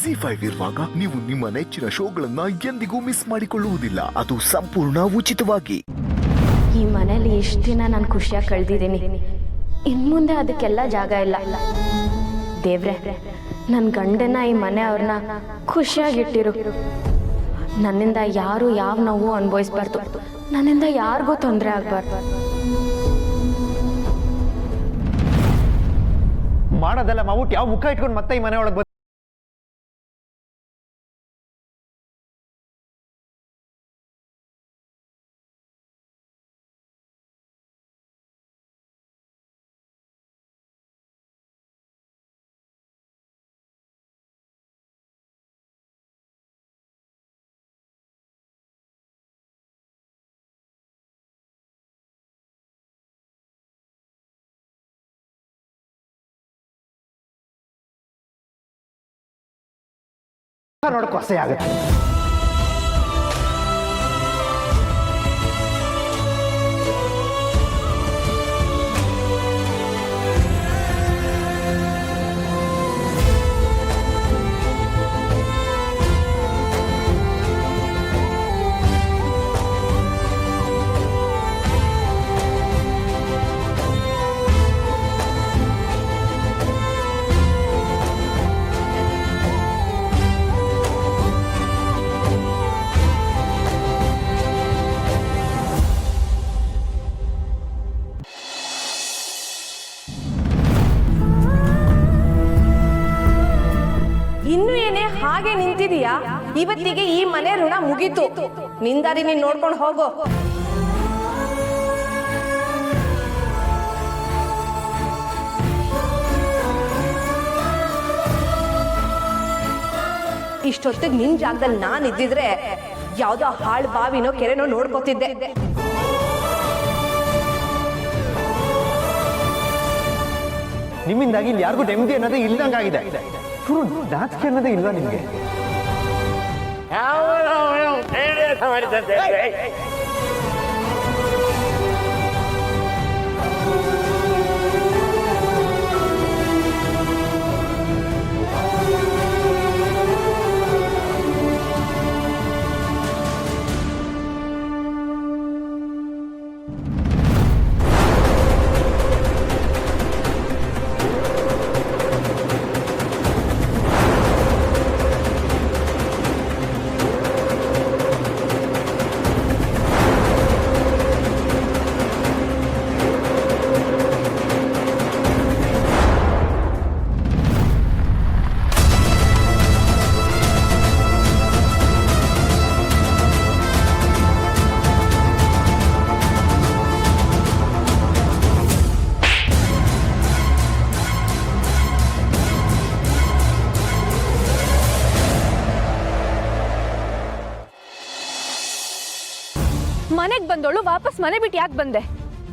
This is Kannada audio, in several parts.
ZEE5 ಇರುವಾಗ ನೀವು ನಿಮ್ಮ ನೆಚ್ಚಿನ ಶೋಗಳನ್ನ ಎಂದಿಗೂ ಮಿಸ್ ಮಾಡಿಕೊಳ್ಳುವುದಿಲ್ಲ. ಅದು ಸಂಪೂರ್ಣ ಉಚಿತವಾಗಿ. ಈ ಮನೇಲಿ ಇಷ್ಟು ದಿನ ನಾನು ಖುಷಿಯಾಗಿ ಕಳೆದಿದ್ದೀನಿ. ಇನ್ಮುಂದೆ ಅದಕ್ಕೆಲ್ಲ ಜಾಗ ಇಲ್ಲ. ದೇವ್ರೆ, ನನ್ನ ಗಂಡನ ಈ ಮನೆಯವ್ರನ್ನ ಖುಷಿಯಾಗಿಟ್ಟಿರು. ನನ್ನಿಂದ ಯಾರು ಯಾವ ನೋವು ಅನುಭವಿಸ್ಬಾರ್ದು. ನನ್ನಿಂದ ಯಾರಿಗೂ ತೊಂದರೆ ಆಗ್ಬಾರ್ದು. ಮಾಡೋದೆಲ್ಲ ಮಾಡ್ಬಿಟ್ಟು ಯಾವ ಮುಖ ಇಟ್ಕೊಂಡು ಮತ್ತೆ ಈ ಮನೆ ಒಳಗೆ ನೋಡಕ್ಕೂ ಅಸಹ್ಯ ಆಗುತ್ತೆ. ಇನ್ನು ಏನೇ ಹಾಗೆ ನಿಂತಿದೀಯಾ? ಇವತ್ತಿಗೆ ಈ ಮನೆ ಋಣ ಮುಗೀತು. ನಿಂದಾರಿ ನೀನ್ ನೋಡ್ಕೊಂಡು ಹೋಗೋ. ಇಷ್ಟೊತ್ತಿಗೆ ನಿನ್ ಜಾಗದಲ್ಲಿ ನಾನ್ ಇದ್ದಿದ್ರೆ ಯಾವ್ದೋ ಹಾಳ್ ಬಾವಿನೋ ಕೆರೆನೋ ನೋಡ್ಕೋತಿದ್ದೆ. ನಿಮ್ಮಿಂದಾಗಿ ಇಲ್ಲಿ ಯಾರಿಗೂ ನೆಮ್ಮದಿ ಅನ್ನೋದೇ ಇಲ್ದಂಗಾಗಿದೆ. ನಾಚಿಕೆ ಅನ್ನೋದೇ ಇಲ್ವಾ ನಿಮ್ಗೆ? ಮನೆಗ್ ಬಂದೋಳು ವಾಪಸ್ ಮನೆ ಬಿಟ್ಟು ಯಾಕೆ ಬಂದೆ?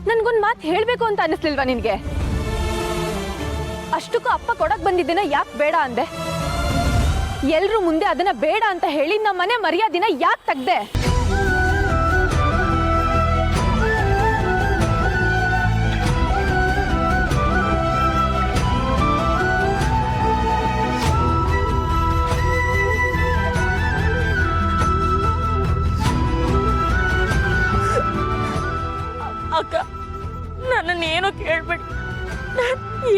ನನ್ಗೊಂದ್ ಮಾತು ಹೇಳ್ಬೇಕು ಅಂತ ಅನಿಸ್ಲಿಲ್ವಾ ನಿನ್ಗೆ? ಅಷ್ಟಕ್ಕೂ ಅಪ್ಪ ಕೊಡಕ್ ಬಂದಿದ್ದೀನ ಯಾಕೆ ಬೇಡ ಅಂದೆ? ಎಲ್ರು ಮುಂದೆ ಅದನ್ನ ಬೇಡ ಅಂತ ಹೇಳಿ ನಮ್ಮ ಮನೆ ಮರ್ಯಾದಿನ ಯಾಕೆ ತೆಗ್ದೆ? ಅಕ್ಕ, ನನ್ನನ್ನೇನೋ ಕೇಳ್ಬಿಡಿ.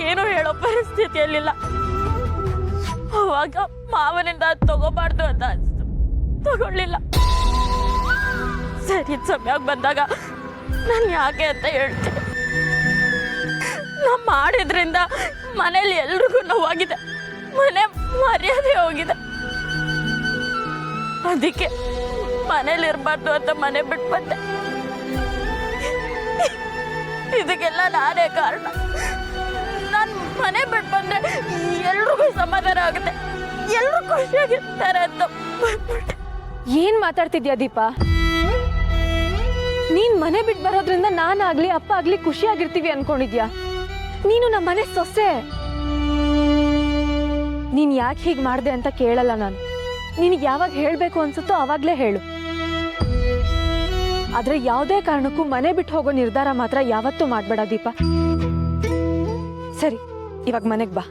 ಏನೋ ಹೇಳೋ ಪರಿಸ್ಥಿತಿಯಲ್ಲಿಲ್ಲ. ಅವಾಗ ಮಾವನಿಂದ ತಗೋಬಾರ್ದು ಅಂತ ಅನಿಸ್ತು, ತಗೊಳ್ಳಿಲ್ಲ. ಸರಿ ಸಮಯ ಬಂದಾಗ ನಾನು ಯಾಕೆ ಅಂತ ಹೇಳ್ತೇನೆ. ನಾ ಮಾಡಿದ್ರಿಂದ ಮನೇಲಿ ಎಲ್ರಿಗೂ ನೋವಾಗಿದೆ, ಮನೆ ಮರ್ಯಾದೆ ಹೋಗಿದೆ. ಅದಕ್ಕೆ ಮನೇಲಿ ಇರಬಾರ್ದು ಅಂತ ಮನೆ ಬಿಟ್ಟು ಬಂದೆ. ಇದಕ್ಕೆಲ್ಲ ನಾನೇ ಕಾರಣ. ನಾನು ಮನೆ ಬಿಟ್ಟು ಬಂದ್ರೆ ಎಲ್ರಿಗೂ ಸಮಾಧಾನ ಆಗುತ್ತೆ, ಎಲ್ರು ಖುಷಿಯಾಗಿರ್ತಾರೆ ಅಂತ ಬಂದ್ಬಿಟ್ಟೆ. ಏನ್ ಮಾತಾಡ್ತಿದ್ಯಾ ದೀಪಾ? ನೀನ್ ಮನೆ ಬಿಟ್ಟು ಬರೋದ್ರಿಂದ ನಾನಾಗ್ಲಿ ಅಪ್ಪ ಆಗ್ಲಿ ಖುಷಿಯಾಗಿರ್ತೀವಿ ಅನ್ಕೊಂಡಿದ್ಯಾ? ನೀನು ನಮ್ಮ ಮನೆ ಸೊಸೆ. ನೀನ್ ಯಾಕೆ ಹೀಗ್ ಮಾಡ್ದೆ ಅಂತ ಕೇಳಲ್ಲ ನಾನು. ನಿನಗೆ ಯಾವಾಗ ಹೇಳ್ಬೇಕು ಅನ್ಸುತ್ತೋ ಅವಾಗ್ಲೇ ಹೇಳು. ಆದ್ರೆ ಯಾವುದೇ ಕಾರಣಕ್ಕೂ ಮನೆ ಬಿಟ್ಟು ಹೋಗೋ ನಿರ್ಧಾರ ಮಾತ್ರ ಯಾವತ್ತೂ ಮಾಡ್ಬೇಡ ದೀಪಾ. ಸರಿ, ಇವಾಗ ಮನೆಗೆ ಬಾ.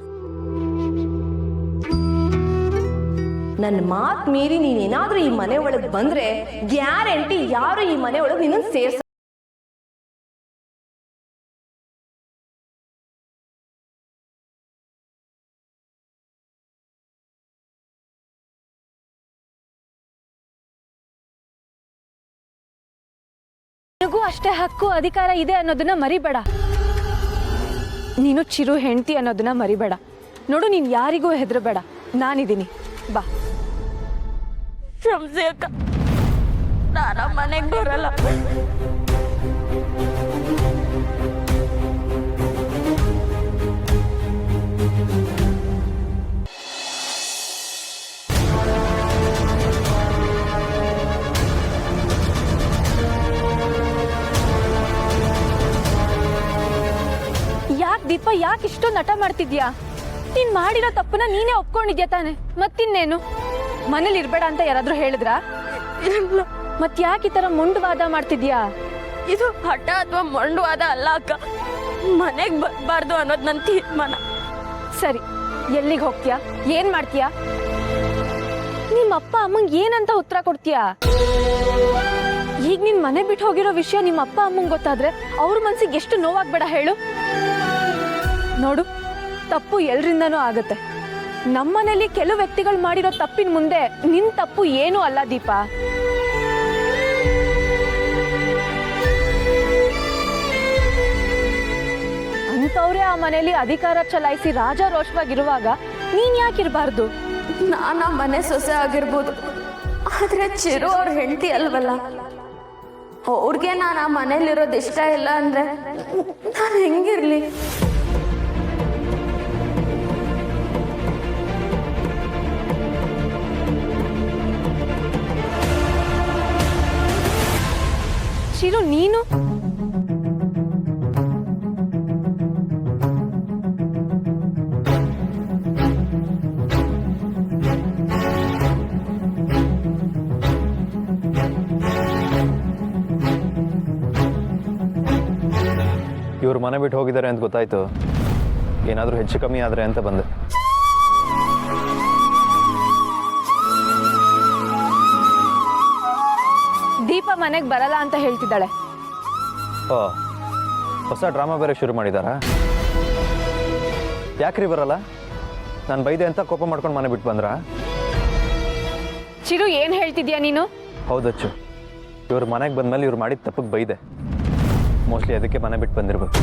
ನನ್ನ ಮಾತು ಮೀರಿ ನೀನೇನಾದ್ರೂ ಈ ಮನೆ ಒಳಗೆ ಬಂದ್ರೆ ಗ್ಯಾರಂಟಿ ಯಾರು ಈ ಮನೆ ಒಳಗೆ ನಿನ್ನನ್ನು ಸೇರ್ಸ. ನಿನಗೂ ಅಷ್ಟೇ ಹಕ್ಕು ಅಧಿಕಾರ ಇದೆ ಅನ್ನೋದನ್ನ ಮರಿಬೇಡ. ನೀನು ಚಿರು ಹೆಂಡತಿ ಅನ್ನೋದನ್ನ ಮರಿಬೇಡ. ನೋಡು, ನೀನ್ ಯಾರಿಗೂ ಹೆದರಬೇಡ, ನಾನಿದ್ದೀನಿ, ಬಾ. ಕ್ಷಮಿಸಿ ಅಕ್ಕ, ನಾನು ಮನೆಗೆ ಬರಲ್ಲ. ಯಾಕೆ ದೀಪ, ಯಾಕೆ ಇಷ್ಟು ನಟ ಮಾಡ್ತಿದ್ಯಾ? ನೀನ್ ಮಾಡಿರೋ ತಪ್ಪನ್ನ ನೀನೇ ಒಪ್ಕೊಂಡಿದ್ಯಾ ತಾನೆ? ಮತ್ತಿನ್ನೇನು? ಮನೇಲಿ ಇರ್ಬೇಡ ಅಂತ ಯಾರಾದ್ರೂ ಹೇಳಿದ್ರಾ? ಮತ್ ಯಾಕೆ ಈ ತರ ಮೊಂಡುವಾದ ಮಾಡ್ತಿದ್ಯಾ? ಇದು ಹಠ ಅಥವಾ ಮೊಂಡುವಾದ ಅಲ್ಲ ಅಕ್ಕ, ಮನೆಗೆ ಬರಬಾರ್ದು ಅನ್ನೋದು ನನ್ನ ತೀರ್ಮಾನ. ಸರಿ, ಎಲ್ಲಿಗೆ ಹೋಗ್ತೀಯಾ? ಏನ್ ಮಾಡ್ತೀಯಾ? ನಿಮ್ಮ ಅಪ್ಪ ಅಮ್ಮಂಗ್ ಏನಂತ ಉತ್ತರ ಕೊಡ್ತೀಯಾ? ಈಗ ನಿನ್ ಮನೆ ಬಿಟ್ಟು ಹೋಗಿರೋ ವಿಷಯ ನಿಮ್ಮ ಅಪ್ಪ ಅಮ್ಮಂಗ್ ಗೊತ್ತಾದ್ರೆ ಅವ್ರ ಮನ್ಸಿಗೆ ಎಷ್ಟು ನೋವಾಗ್ಬೇಡ ಹೇಳು. ನೋಡು, ತಪ್ಪು ಎಲ್ರಿಂದನೂ ಆಗತ್ತೆ. ನಮ್ಮನೇಲಿ ಕೆಲವು ವ್ಯಕ್ತಿಗಳು ಮಾಡಿರೋ ತಪ್ಪಿನ ಮುಂದೆ ನಿನ್ ತಪ್ಪು ಏನೂ ಅಲ್ಲ ದೀಪ. ಅಂತವ್ರೆ ಆ ಮನೇಲಿ ಅಧಿಕಾರ ಚಲಾಯಿಸಿ ರಾಜಾರೋಷವಾಗಿರುವಾಗ ನೀನ್ ಯಾಕಿರ್ಬಾರ್ದು? ನಾನು ಮನೆ ಸೊಸೆ ಆಗಿರ್ಬೋದು, ಆದ್ರೆ ಚಿರು ಅವ್ರ ಹೆಂಡತಿ ಅಲ್ವಲ್ಲ. ಅವ್ರಿಗೆ ನಾನು ಆ ಮನೇಲಿರೋದು ಇಷ್ಟ ಇಲ್ಲ ಅಂದ್ರೆ ನಾನು ಹೆಂಗಿರ್ಲಿ? ಚಿರು, ನೀನು ಇವ್ರು ಮನೆ ಬಿಟ್ಟು ಹೋಗಿದ್ದಾರೆ ಅಂತ ಗೊತ್ತಾಯ್ತು. ಏನಾದರೂ ಹೆಚ್ಚು ಕಮ್ಮಿ ಆದರೆ ಅಂತ ಬಂದೆ. ದೀಪ ಮನೆಗೆ ಬರಲ್ಲ ಅಂತ ಹೇಳ್ತಿದ್ದಾಳೆ. ಓ, ಹೊಸ ಡ್ರಾಮಾ ಬೇರೆ ಶುರು ಮಾಡಿದಾರಾ? ಯಾಕ್ರಿ ಬರಲ್ಲ? ನಾನು ಬೈದೆ ಅಂತ ಕೋಪ ಮಾಡ್ಕೊಂಡು ಮನೆ ಬಿಟ್ಟು ಬಂದ್ರಾ? ಚಿರು, ಏನ್ ಹೇಳ್ತಿದ್ಯಾ ನೀನು? ಹೌದಚ್ಚು, ಇವ್ರು ಮನೆಗೆ ಬಂದ್ಮೇಲೆ ಇವ್ರು ಮಾಡಿದ ತಪ್ಪಿಗೆ ಬೈದೆ. ಮೋಸ್ಟ್ಲಿ ಅದಕ್ಕೆ ಮನೆ ಬಿಟ್ಟು ಬಂದಿರ್ಬೇಕು.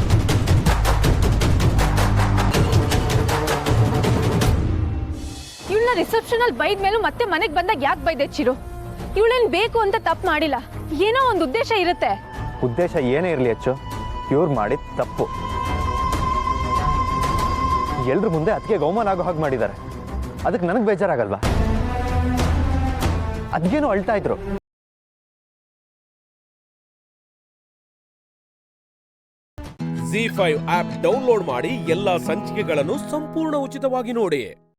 ಇವಳನ್ನ ರಿಸೆಪ್ಷನ್ ಅಲ್ಲಿ ಬೈದ ಮೇಲೂ ಮತ್ತೆ ಮನೆಗೆ ಬಂದಾಗ ಯಾಕೆ ಬೈದೆ ಚಿರು? ಇವಳೇನ್ ಬೇಕು ಅಂತ ತಪ್ಪು ಮಾಡಿಲ್ಲ, ಏನೋ ಒಂದು ಉದ್ದೇಶ ಇರುತ್ತೆ. ಉದ್ದೇಶ ಏನೇ ಇರಲಿ ಅಚ್ಚು, ಇವ್ರು ಮಾಡಿದ ತಪ್ಪು. ಎಲ್ರ ಮುಂದೆ ಅದಕ್ಕೆ ಅವಮಾನ ಆಗೋ ಹಾಗೆ ಮಾಡಿದ್ದಾರೆ. ಅದಕ್ಕೆ ನನಗೆ ಬೇಜಾರಾಗಲ್ವಾ? ಅದಕ್ಕೇನು ಅಳ್ತಾ ಇದ್ರು. ZEE5 ಆಪ್ ಡೌನ್ಲೋಡ್ ಮಾಡಿ ಎಲ್ಲಾ ಸಂಚಿಕೆಗಳನ್ನು ಸಂಪೂರ್ಣ ಉಚಿತವಾಗಿ ನೋಡಿ.